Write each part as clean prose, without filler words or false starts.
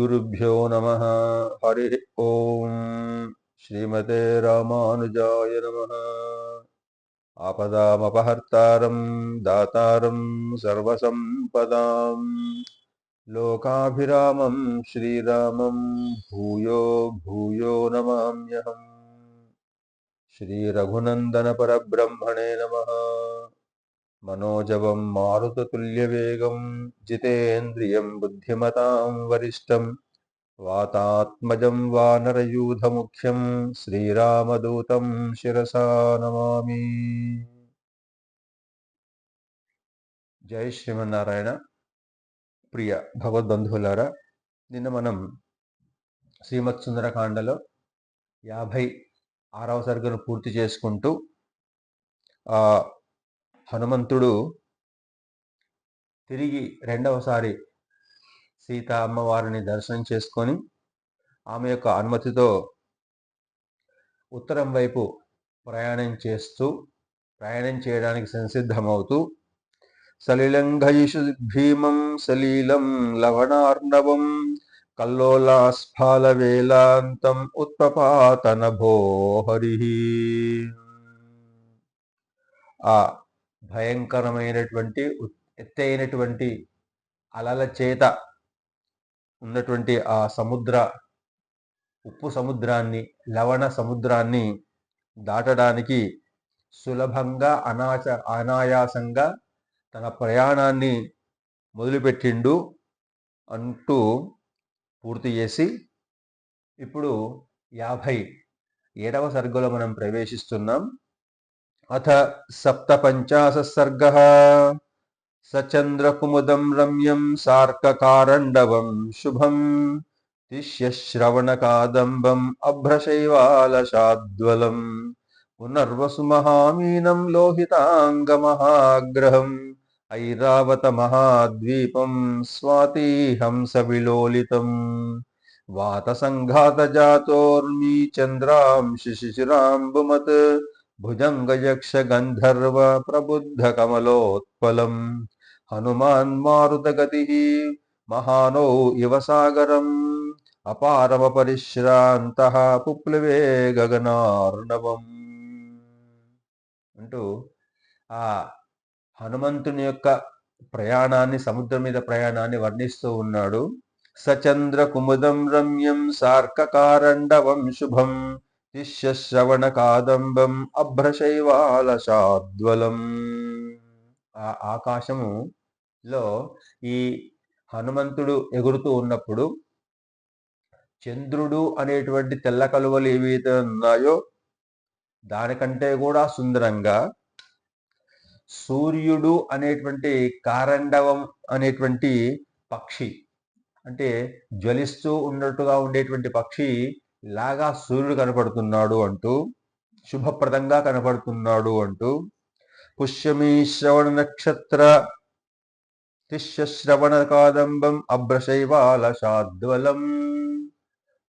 श्रीगुरुभ्यो नमः। हरि ओम। श्रीमते रामानुजाय नमः। आपदामपहर्तारं दातारं सर्वसंपदां लोकाभिरामं श्रीरामं भूयो भूयो नमाम्यहम्। श्रीरघुनंदन परब्रह्मणे नमः। मनोजवं मारुततुल्यवेगं जितेन्द्रियं बुद्धिमतां वरिष्ठं वातात्मजं वानरयूथमुख्यं श्रीरामदूतं शिरसा नमामि। జై శ్రీమన్నారాయణ. ప్రియ భగవద్బంధువులారా, నిన్న మనం శ్రీమత్ సుందరకాండలో 56వ సర్గను పూర్తి చేసుకుంటూ ఆ హనుమంతుడు తిరిగి రెండవసారి సీతా అమ్మవారిని దర్శనం చేసుకొని ఆమె యొక్క అనుమతితో ఉత్తరం వైపు ప్రయాణం చేయడానికి సంసిద్ధమవుతూ సలిలంఘయిషు భీమం సలీలం లవణార్ణవం కల్లోలాస్ఫాలవేలాంతం ఉత్పపాతనభోహరి. ఆ భయంకరమైనటువంటి ఎత్తైనటువంటి అలల చేత ఉన్నటువంటి ఆ ఉప్పు సముద్రాన్ని, లవణ సముద్రాన్ని దాటడానికి సులభంగా అనాయాసంగా తన ప్రయాణాన్ని మొదలుపెట్టిండు అంటూ పూర్తి చేసి ఇప్పుడు 57వ సర్గలో మనం ప్రవేశిస్తున్నాం. అథ సప్తపంచాశ సర్గః. సచంద్రకుముదం రమ్యం సార్కకారండవం శుభం తిష్యశ్రవణకాదంబం అభ్రశైవాలశాద్వలం పునర్వసు మహామీనం లోహితాంగమహాగ్రహం ఐరావత మహాద్వీపం స్వాతిహంస విలోలితం వాతసంఘాతజాతోర్మి చంద్రాంశి శిశిరాంబుమత్ భుజంగయక్ష గంధర్వ ప్రబుద్ధ కమలోత్పలం హనుమాన్ మారుతగతి మహానౌ ఇవ సాగరం అపారమపరిశ్రాంతః పుప్లవే గగనార్ణవం అంటూ ఆ హనుమంతుని యొక్క సముద్రం మీద ప్రయాణాన్ని వర్ణిస్తూ ఉన్నాడు. సచంద్ర కుముదం రమ్యం సార్కకారండవం శుభం తిష్యశ్రవణ కాదంబం అభ్రశైవాలశాద్వలం. ఆ ఆకాశములో ఈ హనుమంతుడు ఎగురుతూ ఉన్నప్పుడు చంద్రుడు అనేటువంటి తెల్ల కలువలు ఏవైతే ఉన్నాయో దానికంటే కూడా సుందరంగా సూర్యుడు అనేటువంటి కారండవం అనేటువంటి పక్షి, అంటే జ్వలిస్తూ ఉన్నట్టుగా ఉండేటువంటి పక్షి లాగా సూర్యుడు కనపడుతున్నాడు అంటూ, శుభప్రదంగా కనపడుతున్నాడు అంటూ, పుష్యమీ శ్రవణ నక్షత్ర తిష్యశ్రవణ కాదంబం అభ్రశైవాలశాద్వలం.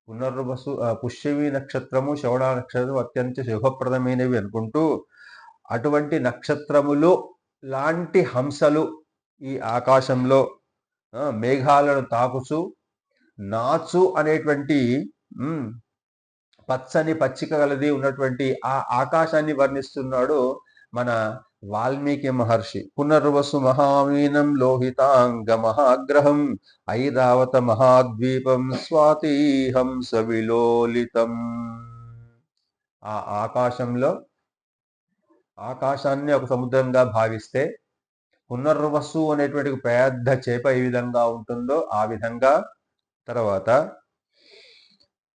పునర్వసు పుష్యమీ నక్షత్రము, శ్రవణ నక్షత్రం అత్యంత శుభప్రదమైనవి అనుకుంటూ, అటువంటి నక్షత్రములు లాంటి హంసలు ఈ ఆకాశంలో మేఘాలను తాకుచు నాచు అనేటువంటి పచ్చని పచ్చిక గలది ఉన్నటువంటి ఆ ఆకాశాన్ని వర్ణిస్తున్నాడు మన వాల్మీకి మహర్షి. పునర్వసు మహామీనం లోహితాంగ మహాగ్రహం ఐరావత మహాద్వీపం స్వాతిహంస విలోలితం. ఆ ఆకాశాన్ని ఒక సముద్రంగా భావిస్తే పునర్వసు అనేటువంటి పెద్ద చేప ఏ విధంగా ఉంటుందో ఆ విధంగా, తర్వాత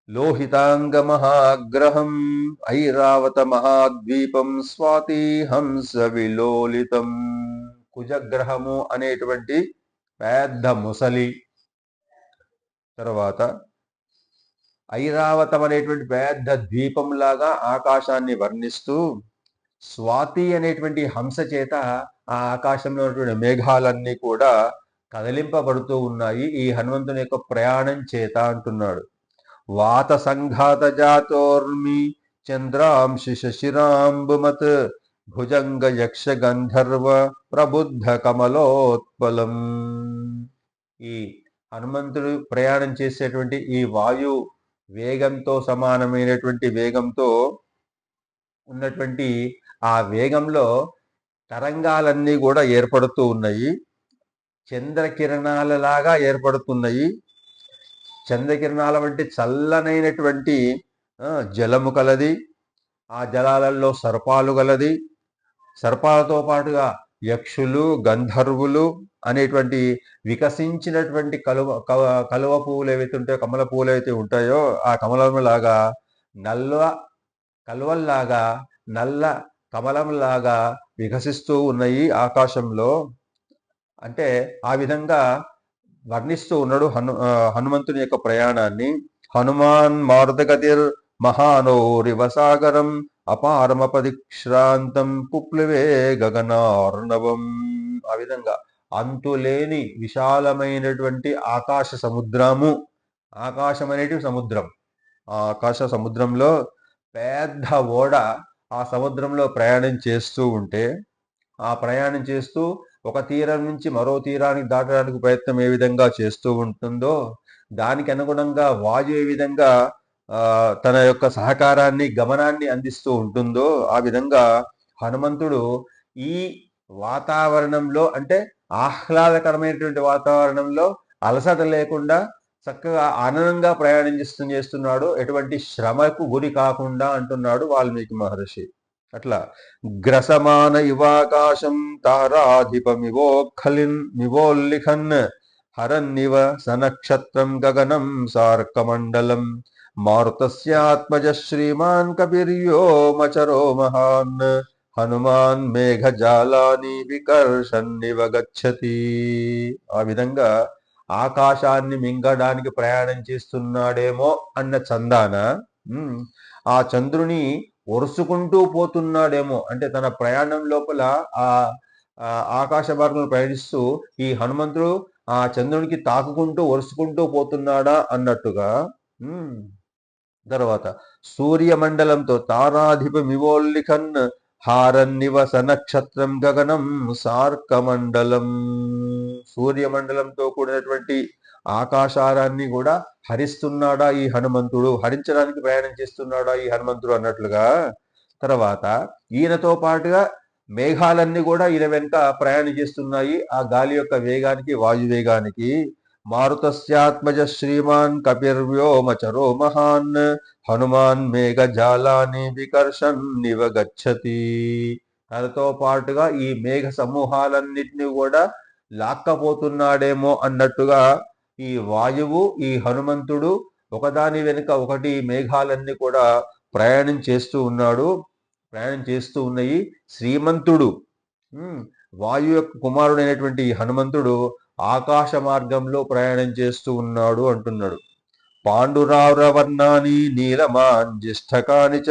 లోహితాంగ మహాగ్రహం ఐరావత మహాద్వీపం స్వాతిహంస విలోలితం. కుజగ్రహము అనేటువంటి పెద్ద ముసలి, తర్వాత ఐరావతం అనేటువంటి పెద్ద ద్వీపంలాగా ఆకాశాన్ని వర్ణిస్తూ, స్వాతి అనేటువంటి హంస చేత ఆ ఆకాశంలో ఉన్నటువంటి మేఘాలన్నీ కూడా కదిలింపబడుతూ ఉన్నాయి ఈ హనుమంతుని యొక్క ప్రయాణం చేత అంటున్నాడు. వాత సంఘాత జాతోర్మి చంద్రాంశి శశిరాంబుమత్ భుజంగ యక్ష గంధర్వ ప్రబుద్ధ కమలోత్పలం. ఈ హనుమంతుడు ప్రయాణం చేసేటువంటి ఈ వాయు వేగంతో సమానమైనటువంటి వేగంతో ఉన్నటువంటి ఆ వేగంలో తరంగాలన్నీ కూడా ఏర్పడుతూ ఉన్నాయి. చంద్రకిరణాలలాగా ఏర్పడుతున్నాయి. చంద్రకిరణాల వంటి చల్లనైనటువంటి జలము కలది. ఆ జలాలలో సర్పాలు గలది. సర్పాలతో పాటుగా యక్షులు, గంధర్వులు అనేటువంటి వికసించినటువంటి కలువ పువ్వులు ఏవైతే ఉంటాయో, కమల పువ్వులు ఏవైతే ఉంటాయో, ఆ కమలంలాగా కలువల్లాగా నల్ల కమలంలాగా వికసిస్తూ ఉన్నాయి ఆకాశంలో. అంటే ఆ విధంగా వర్ణిస్తూ ఉన్నాడు హనుమంతుని యొక్క ప్రయాణాన్ని. హనుమాన్ మారుతగతిర్ మహానోరివ సాగరం అపారమపదిశ్రాంతం పుప్లువే గగనార్ణవం. ఆ విధంగా అంతులేని విశాలమైనటువంటి ఆకాశ సముద్రము. ఆకాశం అనేటివి సముద్రం. ఆ ఆకాశ సముద్రంలో పెద్ద ఓడ ఆ సముద్రంలో ప్రయాణం చేస్తూ ఉంటే, ఆ ప్రయాణం చేస్తూ ఒక తీరం నుంచి మరో తీరానికి దాటడానికి ప్రయత్నం ఏ విధంగా చేస్తూ ఉంటుందో, దానికి అనుగుణంగా వాయు ఏ విధంగా తన యొక్క సహకారాన్ని, గమనాన్ని అందిస్తూ ఉంటుందో, ఆ విధంగా హనుమంతుడు ఈ వాతావరణంలో, అంటే ఆహ్లాదకరమైనటువంటి వాతావరణంలో అలసట లేకుండా చక్కగా ఆనందంగా ప్రయాణం చేస్తున్నాడు. ఎటువంటి శ్రమకు గురి కాకుండా అంటున్నాడు వాల్మీకి మహర్షి. అట్లా గ్రసమాన ఇవాకాశం తారాధిపమివోల్లిఖన్ హరన్నివ సనక్షత్రం గగనం సార్కమండలం మారుతస్యాత్మజ శ్రీమాన్ కపిర్యోమచరో మహాన్ హనుమాన్ మేఘజాలాని వికర్షన్నివ గచ్చతి. ఆ విధంగా ఆకాశాన్ని మింగడానికి ప్రయాణం చేస్తున్నాడేమో అన్న చందాన ఆ చంద్రుని ఒరుసుకుంటూ పోతున్నాడేమో, అంటే తన ప్రయాణం లోపల ఆ ఆకాశ మార్గంలో ప్రయాణిస్తూ ఈ హనుమంతుడు ఆ చంద్రునికి తాకుకుంటూ ఒరుసుకుంటూ పోతున్నాడా అన్నట్టుగా. తర్వాత సూర్యమండలంతో తారాధిపమివోల్లిఖన్ హారన్నివస నక్షత్రం గగనం సార్కమండలం. సూర్యమండలంతో కూడినటువంటి ఆకాశారాన్ని కూడా హరిస్తున్నాడా ఈ హనుమంతుడు, హరించడానికి ప్రయాణం చేస్తున్నాడా ఈ హనుమంతుడు అన్నట్లుగా. తర్వాత ఈయనతో పాటుగా మేఘాలన్నీ కూడా ఈయన వెనుక ప్రయాణం చేస్తున్నాయి, ఆ గాలి యొక్క వేగానికి, వాయువేగానికి. మారుతస్యాత్మజ శ్రీమాన్ కపిర్వ్యోమచరో మహాన్ హనుమాన్ మేఘజాలాని వికర్షన్ నివ గచ్చతి. తనతో పాటుగా ఈ మేఘ సమూహాలన్నిటినీ కూడా లాక్కపోతున్నాడేమో అన్నట్టుగా ఈ వాయువు, ఈ హనుమంతుడు ఒకదాని వెనుక ఒకటి మేఘాలన్నీ కూడా ప్రయాణం చేస్తూ ఉన్నాయి. శ్రీమంతుడు వాయు యొక్క కుమారుడైనటువంటి హనుమంతుడు ఆకాశ మార్గంలో ప్రయాణం చేస్తూ ఉన్నాడు అంటున్నాడు. పాండురార వర్ణాని నీలమాంజిష్టకాని చ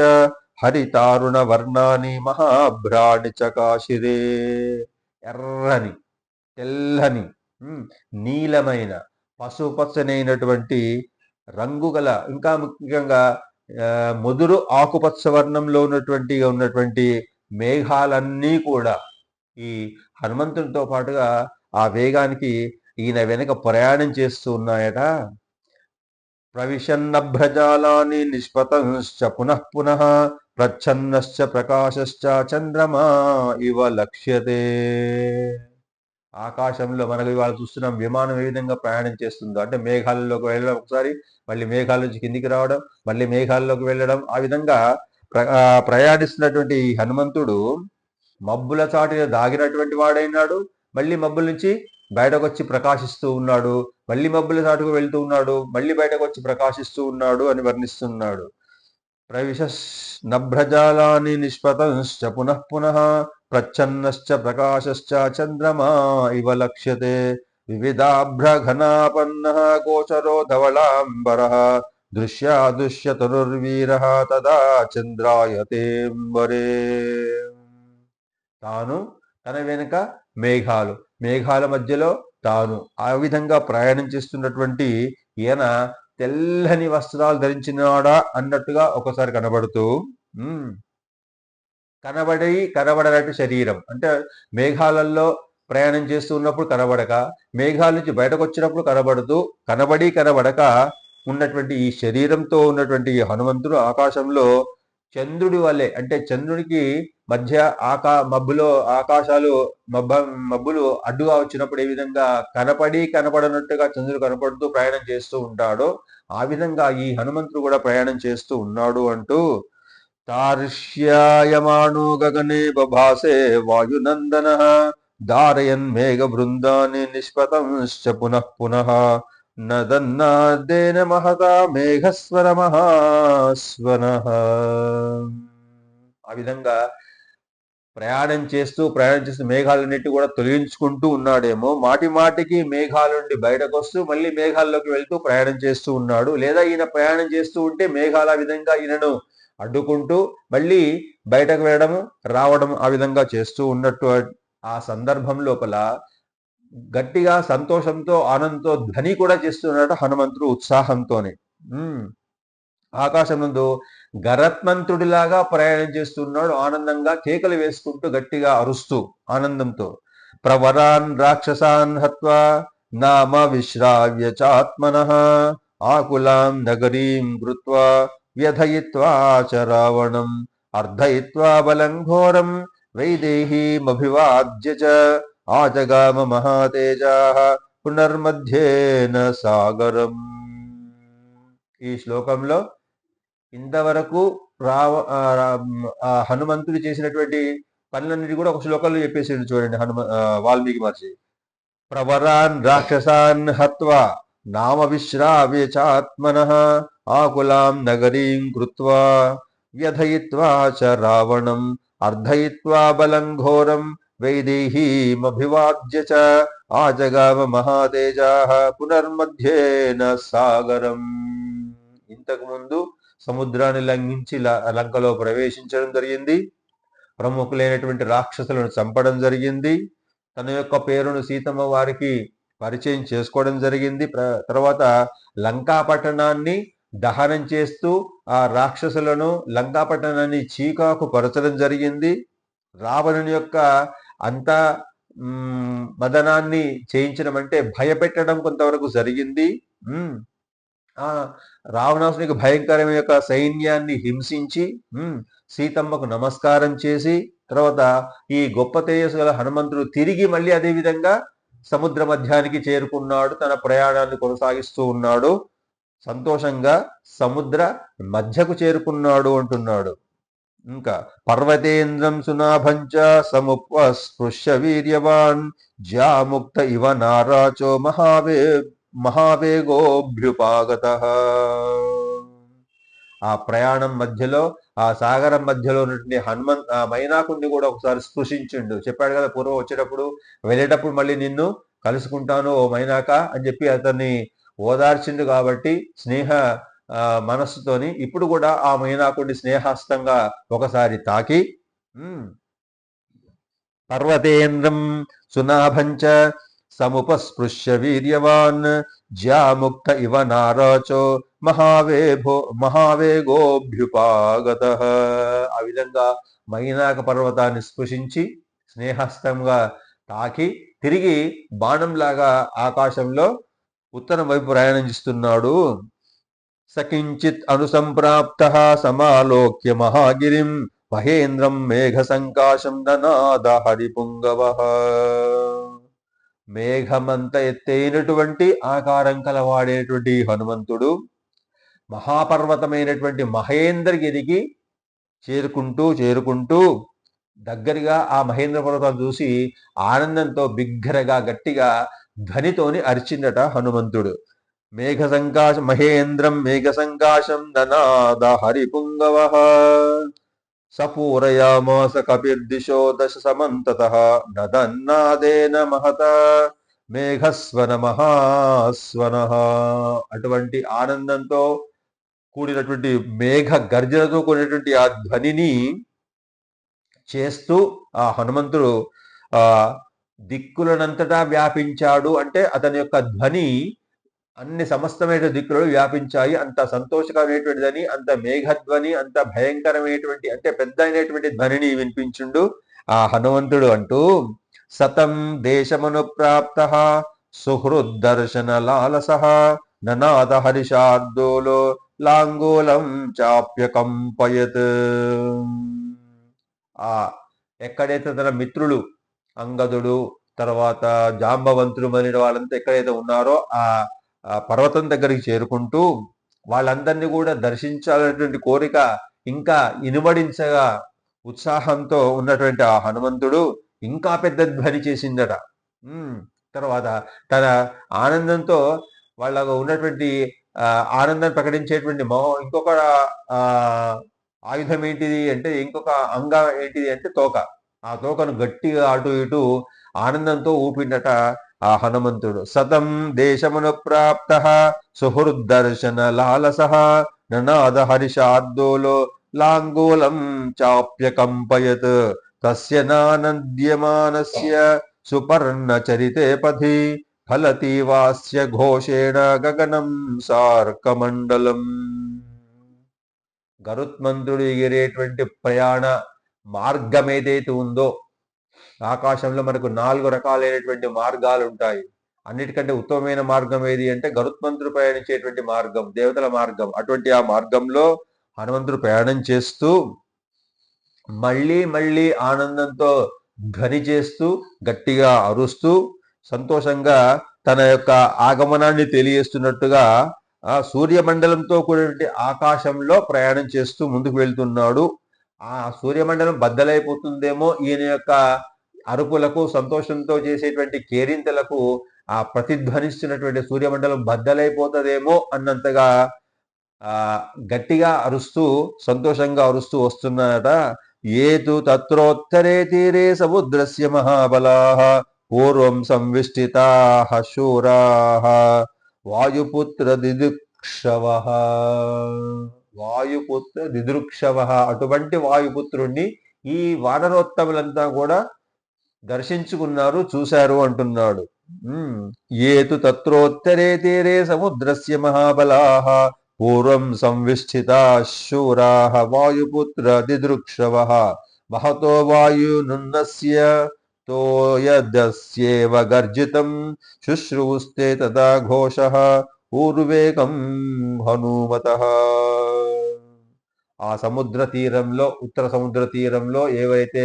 హరితారుణ వర్ణాని మహాభ్రాణి చకాశిరే. ఎర్రని, తెల్లని, నీలమైన, పసుపచ్చనైనటువంటి రంగు గల, ఇంకా ముఖ్యంగా ముదురు ఆకుపచ్చ వర్ణంలో ఉన్నటువంటి మేఘాలన్నీ కూడా ఈ హనుమంతునితో పాటుగా ఆ వేగానికి ఈయన వెనక ప్రయాణం చేస్తూ ఉన్నాయట. ప్రవిశన్నభ్రజాలాని నిష్పతంశ్చ పునః పునః ప్రచ్ఛన్నశ్చ ప్రకాశశ్చ చంద్రమా ఇవ లక్ష్యతే. ఆకాశంలో మనకు ఇవాళ చూస్తున్నాం విమానం ఏ విధంగా ప్రయాణం చేస్తుందో, అంటే మేఘాలలోకి వెళ్ళడం, ఒకసారి మళ్ళీ మేఘాల నుంచి కిందికి రావడం, మళ్ళీ మేఘాల్లోకి వెళ్ళడం, ఆ విధంగా ప్రయాణిస్తున్నటువంటి ఈ హనుమంతుడు మబ్బుల చాటున దాగినటువంటి వాడైనాడు, మళ్ళీ మబ్బుల నుంచి బయటకు వచ్చి ప్రకాశిస్తూ ఉన్నాడు, మళ్ళీ మబ్బుల చాటుకు వెళ్తూ ఉన్నాడు, మళ్ళీ బయటకు వచ్చి ప్రకాశిస్తూ ఉన్నాడు అని వర్ణిస్తున్నాడు. ప్రవిశన్నభ్రజాలాని నిష్పతంశ్చ పునః పునః ప్రచ్ఛన్నశ్చ ప్రకాశశ్చ చంద్రమా ఇవ లక్ష్యతే వివిధాభ్రఘనాపన్నః గోచరో ధవళాంబరః దృశ్యాదృశ్యతనుర్వీరః తదా చంద్రాయతేంబరే. తాను, తన వెనుక మేఘాలు, మేఘాల మధ్యలో తాను, ఆ విధంగా ప్రయాణం చేస్తున్నటువంటి ఈయన తెల్లని వస్త్రాలు ధరించినాడా అన్నట్టుగా ఒకసారి కనబడుతూ, కనబడనట్టు శరీరం, అంటే మేఘాలలో ప్రయాణం చేస్తూ ఉన్నప్పుడు కనబడక, మేఘాల నుంచి బయటకు వచ్చినప్పుడు కనబడక ఉన్నటువంటి ఈ శరీరంతో ఉన్నటువంటి ఈ హనుమంతుడు ఆకాశంలో చంద్రుడి వల్లే, అంటే చంద్రుడికి మధ్య ఆకాశాలు మబ్బులు అడ్డుగా వచ్చినప్పుడు ఏ విధంగా కనపడనట్టుగా చంద్రుడు కనపడుతూ ప్రయాణం చేస్తూ ఉంటాడో ఆ విధంగా ఈ హనుమంతుడు కూడా ప్రయాణం చేస్తూ ఉన్నాడు అంటూ తార్ష్యాయమాణో గగనే బభాసే వాయునందన ధారయన్ మేఘ బృందాన్ని నిష్పతంశ్చ పునః పునః నదన్నాదేన మహతా మేఘస్వర మహాస్వన. ఆ విధంగా ప్రయాణం చేస్తూ మేఘాలన్నిటి కూడా తొలగించుకుంటూ ఉన్నాడేమో. మాటి మాటికి మేఘాల నుండి బయటకు వస్తూ మళ్ళీ మేఘాల్లోకి వెళ్తూ ప్రయాణం చేస్తూ ఉన్నాడు. లేదా ఈయన ప్రయాణం చేస్తూ ఉంటే మేఘాలు ఆ విధంగా ఈయనను అడ్డుకుంటూ మళ్ళీ బయటకు వెళ్ళడం రావడం ఆ విధంగా చేస్తూ ఉన్నట్టు ఆ సందర్భం లోపల గట్టిగా సంతోషంతో ఆనందంతో ధ్వని కూడా చేస్తున్నాడు హనుమంతుడు ఉత్సాహంతోనే. ఆకాశం నందు గరత్మంతుడిలాగా ప్రయాణం చేస్తున్నాడు, ఆనందంగా కేకలు వేసుకుంటూ గట్టిగా అరుస్తూ ఆనందంతో. ప్రవరాన్ రాక్షసాన్ హత్వా నామ విశ్రావ్య చాత్మనః ఆకులాం నగరీం కృత్వా వ్యథయిత్వా చ రావణం అర్ధయిత్వా బలం ఘోరం వైదేహీమభివాద్య చ ఆజగామ మహాతేజాః పునర్మధ్యేన సాగరం. ఈ శ్లోకంలో ఇంతవరకు హనుమంతుడు చేసినటువంటి పనులన్నిటి కూడా ఒక శ్లోకంలో చెప్పేసాడు చూడండి వాల్మీకి మహర్షి. ప్రవరాన్ రాక్షసాన్ హత్వా నామ విశ్రావ్య చాత్మనః ఆకులాం నగరీం కృత్వా వ్యథయిత్వా చ రావణం అర్ధయిత్వా బలం ఘోరం వైదేహీమభివాద్య చ ఆజగామ మహాతేజాః పునర్మధ్యేన సాగరం. ఇంతకు ముందు సముద్రాన్ని లంఘించి లంకలో ప్రవేశించడం జరిగింది. ప్రముఖులైనటువంటి రాక్షసులను చంపడం జరిగింది. తన యొక్క పేరును సీతమ్మ వారికి పరిచయం చేసుకోవడం జరిగింది. తర్వాత లంకా పట్టణాన్ని దహనం చేస్తూ ఆ రాక్షసులను లంకా పట్టణాన్ని చీకాకు పరచడం జరిగింది. రావణుని యొక్క అంత మదనాన్ని చేయించడం అంటే భయపెట్టడం కొంతవరకు జరిగింది. ఆ రావణాసునికి భయంకరమైన యొక్క సైన్యాన్ని హింసించి సీతమ్మకు నమస్కారం చేసి తర్వాత ఈ గొప్ప తేజస్సు గల హనుమంతుడు తిరిగి మళ్ళీ అదే విధంగా సముద్ర మధ్యానికి చేరుకున్నాడు. తన ప్రయాణాన్ని కొనసాగిస్తూ ఉన్నాడు. సంతోషంగా సముద్ర మధ్యకు చేరుకున్నాడు అంటున్నాడు. ఇంకా పర్వతేంద్రం సునాభంచ సముపస్పృశ్య వీర్యవాన్ జాముక్త ఇవ నారాచో మహావేగోభ్యుపాగత. ఆ ప్రయాణం మధ్యలో ఆ సాగరం మధ్యలో ఉన్నటువంటి మైనాకుడిని కూడా ఒకసారి స్పృశించిండు. చెప్పాడు కదా పూర్వం వచ్చేటప్పుడు వెళ్ళేటప్పుడు మళ్ళీ నిన్ను కలుసుకుంటాను ఓ మైనాక అని చెప్పి అతన్ని ఓదార్చిండు. కాబట్టి స్నేహ మనస్సుతోని ఇప్పుడు కూడా ఆ మైనాకుడిని స్నేహస్తంగా ఒకసారి తాకి పర్వతేంద్రం సునాభంచ సముపస్పృశ్య వీర్యవాన్ జ్యాముక్త ఇవ నారాచో మహావేగోభ్యుపాగత. ఆ విధంగా మైనాక పర్వతాన్ని స్పృశించి స్నేహస్తంగా తాకి తిరిగి బాణంలాగా ఆకాశంలో ఉత్తరం వైపు ప్రయాణం చేస్తున్నాడు. సకించిత్ అనుసంప్రాప్త సమాలోక్య మహాగిరిం మహేంద్రం మేఘ సంకాశం దనాద హరిపుంగవ. మేఘమంత ఎత్తైనటువంటి ఆకారం కలవాడేటువంటి హనుమంతుడు మహాపర్వతమైనటువంటి మహేంద్రగిరికి చేరుకుంటూ దగ్గరగా ఆ మహేంద్ర పర్వతాన్ని చూసి ఆనందంతో బిగ్గరగా గట్టిగా ధ్వనితోని అరిచిందట హనుమంతుడు. మహేంద్రం మేఘ సంకాశం దనాద హరిపుంగవ సపూరయామాస కపిర్దిశో దశ సమంతతః నదన్నాదేన మహత మేఘస్వన మహాస్వనః. అటువంటి ఆనందంతో కూడినటువంటి మేఘ గర్జనతో కూడినటువంటి ఆ ధ్వనిని చేస్తూ ఆ హనుమంతుడు దిక్కులనంతటా వ్యాపించాడు. అంటే అతని యొక్క ధ్వని అన్ని సమస్తమైన దిక్కులలో వ్యాపించాయి. అంత సంతోషకరమైనటువంటిదని, అంత మేఘధ్వని, అంత భయంకరమైనటువంటి అంటే పెద్ద అయినటువంటి ధ్వనిని వినిపించుండు ఆ హనుమంతుడు అంటూ సతం దేశమనుప్రాప్తః సుహృద్దర్శన లాలసః ననాద హరిషార్దూలో లాంగూలం చాప్యకంపయత్. ఆ ఎక్కడైతే తన మిత్రులు అంగదుడు, తర్వాత జాంబవంతుడు మొదలైన వాళ్ళంతా ఎక్కడైతే ఉన్నారో ఆ పర్వతం దగ్గరికి చేరుకుంటూ వాళ్ళందరినీ కూడా దర్శించాలనేటువంటి కోరిక ఇంకా ఇనుమడించగా ఉత్సాహంతో ఉన్నటువంటి ఆ హనుమంతుడు ఇంకా పెద్ద ధ్వని చేసిందట. తర్వాత తన ఆనందంతో వాళ్ళకు ఉన్నటువంటి ఆనందాన్ని ప్రకటించేటువంటి ఇంకొక ఆయుధం ఏంటిది అంటే, ఇంకొక అంగం ఏంటిది అంటే తోక. ఆ తోకను గట్టిగా అటు ఇటు ఆనందంతో ఊపిండట ఆ హనుమంతుడు. సతం దేశమును ప్రాప్త సుహృద్దర్శన లాలసః ననాద హరిషార్దూలో లాంగూలం చాప్యకంపయత్ తస్య నానద్యమానస్య సుపర్ణ చరితే పథి ఫలతీవాస్య ఘోషేణ గగనం సార్కమండలం. గరుత్మంతుడు ఎగిరేటువంటి ప్రయాణ మార్గం ఏదైతే ఉందో, ఆకాశంలో మనకు 4 రకాలైనటువంటి మార్గాలు ఉంటాయి. అన్నిటికంటే ఉత్తమమైన మార్గం ఏది అంటే గరుత్మంతుడు ప్రయాణించేటువంటి మార్గం, దేవతల మార్గం. అటువంటి ఆ మార్గంలో హనుమంతుడు ప్రయాణం చేస్తూ మళ్ళీ మళ్ళీ ఆనందంతో ధ్వని చేస్తూ గట్టిగా అరుస్తూ సంతోషంగా తన యొక్క ఆగమనాన్ని తెలియజేస్తున్నట్టుగా ఆ సూర్యమండలంతో కూడినటువంటి ఆకాశంలో ప్రయాణం చేస్తూ ముందుకు వెళ్తున్నాడు. ఆ సూర్యమండలం బద్దలైపోతుందేమో ఈయన యొక్క అరుపులకు, సంతోషంతో చేసేటువంటి కేరింతలకు, ఆ ప్రతిధ్వనిస్తున్నటువంటి సూర్యమండలం బద్దలైపోతుందేమో అన్నంతగా గట్టిగా అరుస్తూ సంతోషంగా అరుస్తూ వస్తున్నారట. ఏతు తత్రోత్తరే తీరే సముద్రస్య మహాబలాః పూర్వం సంవిష్టితాః శూరాః వాయుపుత్ర దిదృక్షవః. వాయుపుత్ర దిదృక్షవః, అటువంటి వాయుపుత్రుణ్ణి ఈ వానరోత్తములంతా కూడా దర్శించుకున్నారు, చూశారు అంటున్నాడు. ఏతు తత్రోత్తరే తీరే సముద్రస్య మహాబలాః పూర్వం సంవిష్ఠితాః శూరాః వాయుపుత్ర దిదృక్షవః మహతో వాయునున్నస్య తోయదస్యేవ గర్జితం శుశ్రువుస్తే తదా ఘోషః ఊర్వేగం హనుమతః. ఆ సముద్ర తీరంలో, ఉత్తర సముద్ర తీరంలో ఏవైతే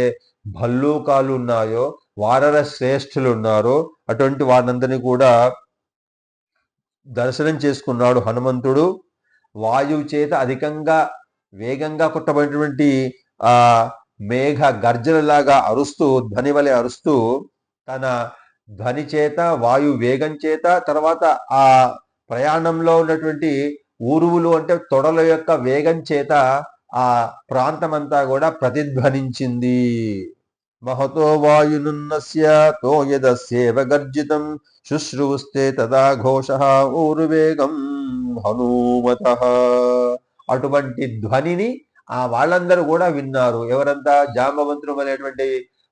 భల్లూకాలు ఉన్నాయో, వానర శ్రేష్ఠులు ఉన్నారో అటువంటి వారందరినీ కూడా దర్శనం చేసుకున్నాడు హనుమంతుడు. వాయువు చేత అధికంగా వేగంగా కొట్టబడినటువంటి ఆ మేఘ గర్జనలాగా అరుస్తూ, ధ్వని వలె అరుస్తూ, తన ధ్వని చేత, వాయు వేగం చేత, తర్వాత ఆ ప్రయాణంలో ఉన్నటువంటి ఊరువులు అంటే తొడల యొక్క వేగం చేత ఆ ప్రాంతమంతా కూడా ప్రతిధ్వనించింది. మహతో వాయునున్నస్య తోయదస్యేవ గర్జితం శుశ్రూస్తే తదా ఘోషః ఊరువేగం హనుమతః. అటువంటి ధ్వనిని ఆ వాళ్ళందరూ కూడా విన్నారు. ఎవరంతా? జాంబవంతుడు అనేటువంటి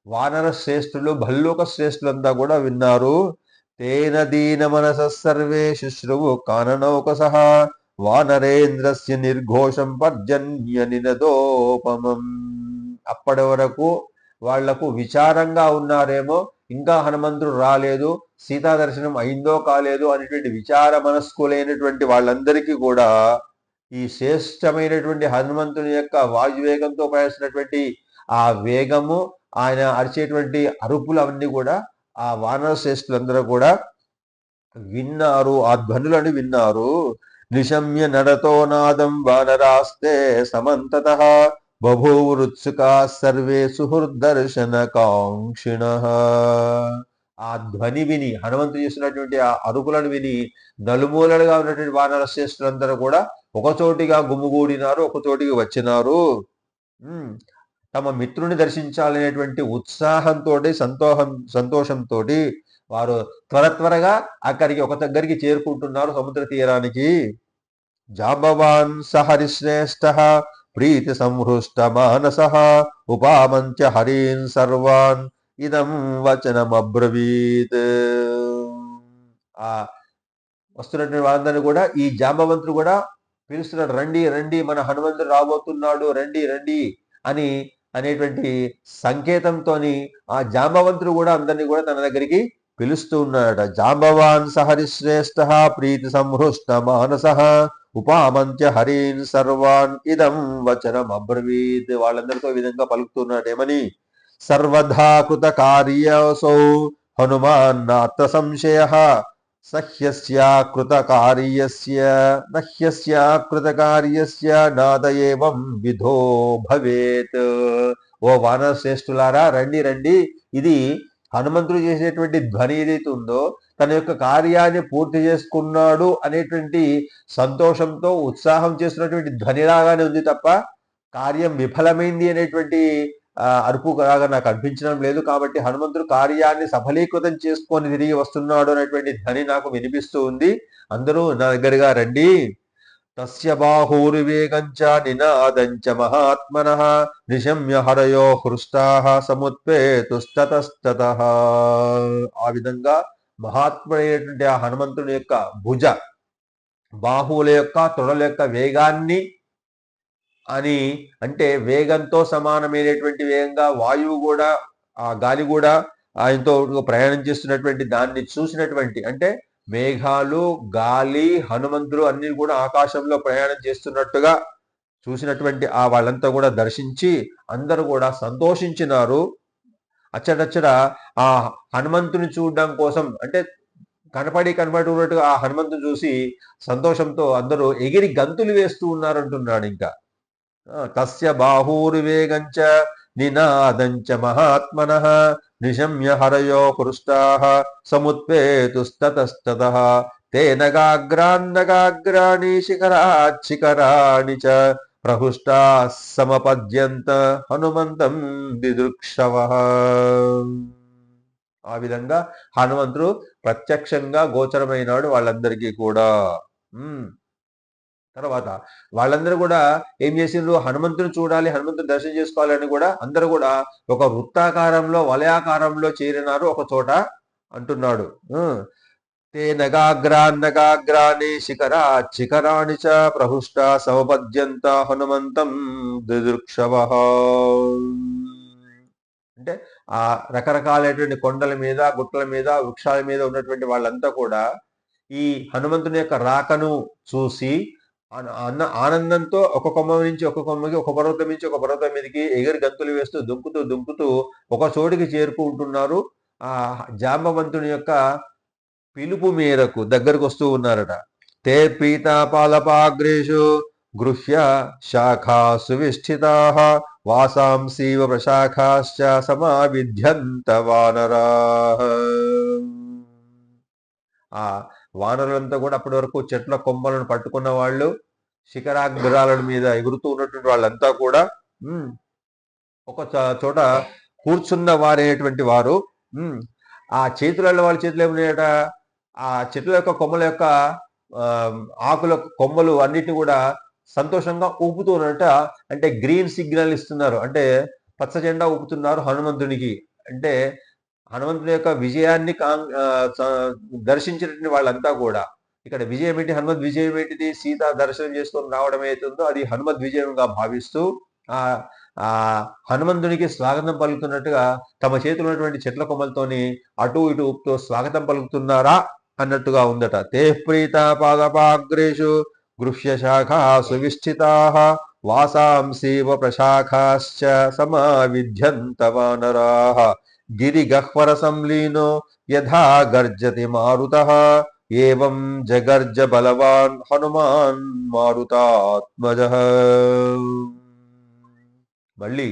వానర శ్రేష్ఠులు, భల్లూక శ్రేష్ఠులంతా కూడా విన్నారు. తేన దీన మనస సర్వే శుశ్రువు కాననౌకసః వానరేంద్రస్య నిర్ఘోషం పర్జన్య నినదోపమం. అప్పటి వరకు వాళ్లకు విచారంగా ఉన్నారేమో, ఇంకా హనుమంతుడు రాలేదు, సీతా దర్శనం అయిందో కాలేదో అనేటువంటి విచార మనస్కులైనటువంటి వాళ్ళందరికీ కూడా ఈ శ్రేష్టమైనటువంటి హనుమంతుని యొక్క వాయువేగంతో ప్రయాసినటువంటి ఆ వేగము, ఆయన అరిచేటువంటి అరుపులు అవన్నీ కూడా ఆ వానర శ్రేష్ఠులందరూ కూడా విన్నారు, ఆ ధ్వనులను విన్నారు. నిశమ్య నడతో నాదం వానరాస్తే సమంతతః బభూవృత్సుకా సర్వే సుహృద్దర్శన కాంక్షిణః. ఆ ధ్వని విని, హనుమంతుడు చేస్తున్నటువంటి ఆ అరుపులను విని నలుమూలలుగా ఉన్నటువంటి వానర శ్రేష్ఠులందరూ కూడా ఒకచోటిగా గుమిగూడినారు, ఒకచోటికి వచ్చినారు. తమ మిత్రుని దర్శించాలనేటువంటి ఉత్సాహంతో, సంతోషంతో వారు త్వరగా అక్కడికి ఒక దగ్గరికి చేరుకుంటున్నారు, సముద్ర తీరానికి. జాంబవాన్ సహరిశ్రేష్ఠ ప్రీతి సంహృష్ట మానసః ఉపామంచ హరీన్ సర్వాన్ ఇదం వచనమబ్రవీత్. ఆ వస్తున్నటువంటి వాళ్ళందరినీ కూడా ఈ జాంబవంతుడు కూడా పిలుస్తున్నాడు, రండి రండి, మన హనుమంతుడు రాబోతున్నాడు, రండి రండి అని అనేటువంటి సంకేతంతోని ఆ జాంబవంతుడు కూడా అందరినీ కూడా తన దగ్గరికి పిలుస్తూ ఉన్నాడట. జాంబవాన్ సహరిశ్రేష్ఠ ప్రీతి సంహృష్ట మానస ఉపామంత్య హరీన్ సర్వాన్ ఇదం వచనం అబ్రవీత్. వాళ్ళందరితో ఈ విధంగా పలుకుతున్నాడు. ఏమని? సర్వధా కృత కార్యోసౌ హనుమాన్ నాత్ర సంశయ సహ్యస్యాకృత కార్యస్య నహ్యస్యాకృత నాద ఏవం విధో భవేత్. ఓ వానర శ్రేష్ఠులారా, రండి రండి. ఇది హనుమంతుడు చేసేటువంటి ధ్వని ఏదైతే ఉందో తన యొక్క కార్యాన్ని పూర్తి చేసుకున్నాడు అనేటువంటి సంతోషంతో ఉత్సాహం చేస్తున్నటువంటి ధ్వనిలాగానే ఉంది తప్ప కార్యం విఫలమైంది అనేటువంటి అరుపులాగా నాకు అనిపించడం లేదు. కాబట్టి హనుమంతుడు కార్యాన్ని సఫలీకృతం చేసుకొని తిరిగి వస్తున్నాడు అనేటువంటి ధ్వని నాకు వినిపిస్తూ ఉంది. అందరూ నా దగ్గరగా రండి. తస్య బాహూర్వేగంచ నినాదంచ మహాత్మనః నిశమ్య హరయో హృష్టాః సముత్పేతుస్తతస్తతః. ఆ విధంగా మహాత్ముడైనటువంటి ఆ హనుమంతుని యొక్క భుజ బాహువుల యొక్క తొడల యొక్క వేగాన్ని అని అంటే వేగంతో సమానమైనటువంటి వేగంగా వాయువు కూడా ఆ గాలి కూడా ఆయనతో ప్రయాణం చేస్తున్నటువంటి దాన్ని చూసినటువంటి అంటే మేఘాలు గాలి హనుమంతుడు అన్ని కూడా ఆకాశంలో ప్రయాణం చేస్తున్నట్టుగా చూసినటువంటి ఆ వాళ్ళంతా కూడా దర్శించి అందరూ కూడా సంతోషించినారు. అచ్చడచ్చడ ఆ హనుమంతుని చూడడం కోసం అంటే కనపడి ఆ హనుమంతుని చూసి సంతోషంతో అందరూ ఎగిరి గంతులు వేస్తూ ఉన్నారంటున్నాడు. ఇంకా తస్య బాహూర్వేగంచ నినాదంచ మహాత్మనః నిశమ్య హరయో హృష్టాః సముత్పేతుస్తతస్తతః తేన గాగ్రాన్నగాగ్రాణి శిఖరాచ్చిఖరాణి చ ప్రహృష్టాః సమపద్యంత హనుమంతం దిదృక్షవః. ఆ విధంగా హనుమంతుడు ప్రత్యక్షంగా గోచరమైనాడు వాళ్ళందరికీ కూడా. తర్వాత వాళ్ళందరూ కూడా ఏం చేసిండ్రు? హనుమంతుని చూడాలి, హనుమంతుని దర్శనం చేసుకోవాలని కూడా అందరూ కూడా ఒక వృత్తాకారంలో వలయాకారంలో చేరినారు ఒక చోట అంటున్నాడు. తే నగాగ్రాన్నగాగ్రాని శిఖరాణి చ ప్రహృష్ట సమపద్యంత హనుమంతం దిదృక్షవః. అంటే ఆ రకరకాలైనటువంటి కొండల మీద గుట్టల మీద వృక్షాల మీద ఉన్నటువంటి వాళ్ళంతా కూడా ఈ హనుమంతుని యొక్క రాకను చూసి ఆనందంతో ఒక కొమ్మ నుంచి ఒక కొమ్మకి, ఒక పర్వతం నుంచి ఒక పర్వతం మీదకి ఎగిరి గంతులు వేస్తూ దుంకుతూ ఒక చోటికి చేరుకుంటున్నారు. ఆ జాంబవంతుని యొక్క పిలుపు మేరకు దగ్గరకు వస్తూ ఉన్నారట. తే పీతాపాలపాగ్రేషు గృహ్య శాఖా సువిష్ఠితాః వాసాంసీవ ప్రశాఖాశ్చ సమావిధ్యంత వానరాః. ఆ వానరులంతా కూడా అప్పటి వరకు చెట్ల కొమ్మలను పట్టుకున్న వాళ్ళు, శిఖరాగ్రాల మీద ఎగురుతూ ఉన్నటువంటి వాళ్ళంతా కూడా ఒక చోట కూర్చున్న వారైనటువంటి వారు ఆ చేతులలో వాళ్ళ చేతులు ఏమున్నాయట? ఆ చెట్ల యొక్క కొమ్మల యొక్క ఆకుల కొమ్మలు అన్నిటిని కూడా సంతోషంగా ఊపుతూ ఉన్నట. అంటే గ్రీన్ సిగ్నల్ ఇస్తున్నారు, అంటే పచ్చ జెండా ఊపుతున్నారు హనుమంతునికి. అంటే హనుమంతుని యొక్క విజయాన్ని దర్శించినటువంటి వాళ్ళంతా కూడా ఇక్కడ విజయం ఏంటి? హనుమద్ విజయం ఏంటిది? సీత దర్శనం చేసుకొని రావడం ఏతుందో అది హనుమద్ విజయంగా భావిస్తూ ఆ హనుమంతునికి స్వాగతం పలుకుతున్నట్టుగా తమ చేతులు ఉన్నటువంటి చెట్ల కొమ్మలతోని అటు ఇటు ఊపుతూ స్వాగతం పలుకుతున్నారా అన్నట్టుగా ఉందట. తే ప్రీత పాదపాగ్రేషు గృహ్య శాఖా సువిష్ఠితాః వాసాంసీవ ప్రశాఖాశ్చ సమావిధ్యంత వానరాః గిరిగహ్వర సంలీనో యథా గర్జతి మారుతః ఏవం జగర్జ బలవాన్ హనుమాన్ మారుతాత్మజః. మళ్ళీ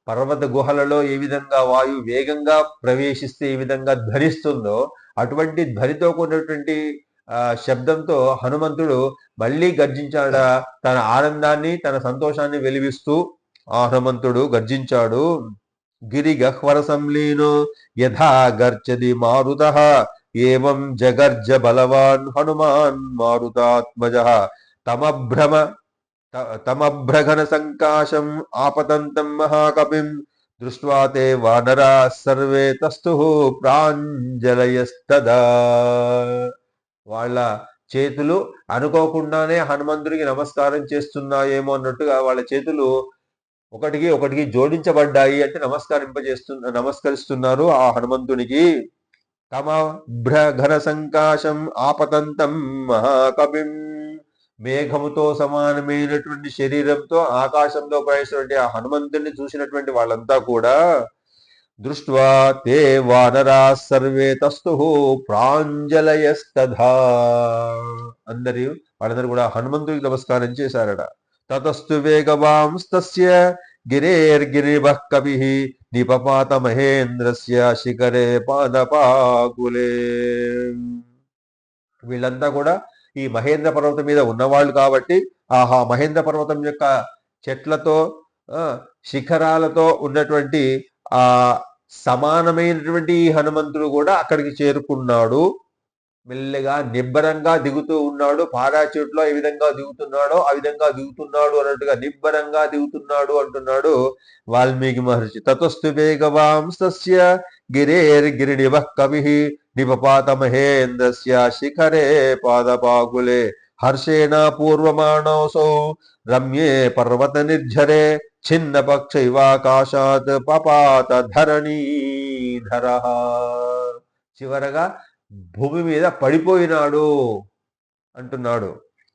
పర్వత గుహలలో ఏ విధంగా వాయువు వేగంగా ప్రవేశిస్తే ఏ విధంగా ధ్వనిస్తుందో అటువంటి ధ్వనితో కూడినటువంటి శబ్దంతో హనుమంతుడు మళ్ళీ గర్జించాడా. తన ఆనందాన్ని తన సంతోషాన్ని వెలివిస్తూ ఆ హనుమంతుడు గర్జించాడు. గిరి గహ్వర సంలీనో యథా గర్జది మారుతః ఏవం జగర్జ బలవాన్ హనుమాన్ మారుతాత్మజః తమభ్రఘన సంకాశం ఆపతంతం మహాకపిం దృష్ట్వా తే వానరా సర్వే తస్థుః ప్రాంజలయస్తదా. వాళ్ళ చేతులు అనుకోకుండానే హనుమంతుడికి నమస్కారం చేస్తున్నాయేమో అన్నట్టుగా వాళ్ళ చేతులు ఒకటికి ఒకటికి జోడించబడ్డాయి అంటే నమస్కరిస్తున్నారు ఆ హనుమంతునికి. తమభ్రఘన సంకాశం ఆపతంతం మహాకవిం, మేఘముతో సమానమైనటువంటి శరీరంతో ఆకాశంలో ప్రవేశించినటువంటి ఆ హనుమంతుడిని చూసినటువంటి వాళ్ళంతా కూడా దృష్ట్వా తే వానరా సర్వే తస్తు ప్రాంజలయస్తథా, వాళ్ళందరూ కూడా హనుమంతుడికి నమస్కారం చేశారట. తతస్తు వేగవాంస్తస్య గిరేర్గిరివః కవిః నిపపాత మహేంద్రస్య శిఖరే పాదపాకులే. వీళ్ళంతా కూడా ఈ మహేంద్ర పర్వతం మీద ఉన్నవాళ్ళు కాబట్టి ఆహా మహేంద్ర పర్వతం యొక్క చెట్లతో శిఖరాలతో ఉన్నటువంటి ఆ సమానమైనటువంటి హనుమంతుడు కూడా అక్కడికి చేరుకున్నాడు. మెల్లగా నిబ్బరంగా దిగుతూ ఉన్నాడు. పారాచూట్లో ఏ విధంగా దిగుతున్నాడో ఆ విధంగా దిగుతున్నాడు అన్నట్టుగా నిబ్బరంగా దిగుతున్నాడు అంటున్నాడు వాల్మీకి మహర్షి. తతస్తు వేగవాంస్తస్య గిరేర్గిరినివః కవిః నిపపాత మహేంద్రస్య శిఖరే పాదపాకులే హర్షేణ పూర్వమాణోసౌ రమ్యే పర్వత నిర్ఝరే ఛిన్న పక్షైవాకాశాత్ పపాత ధరణీధరః. చివరగా భూమి మీద పడిపోయినాడు అంటున్నాడు.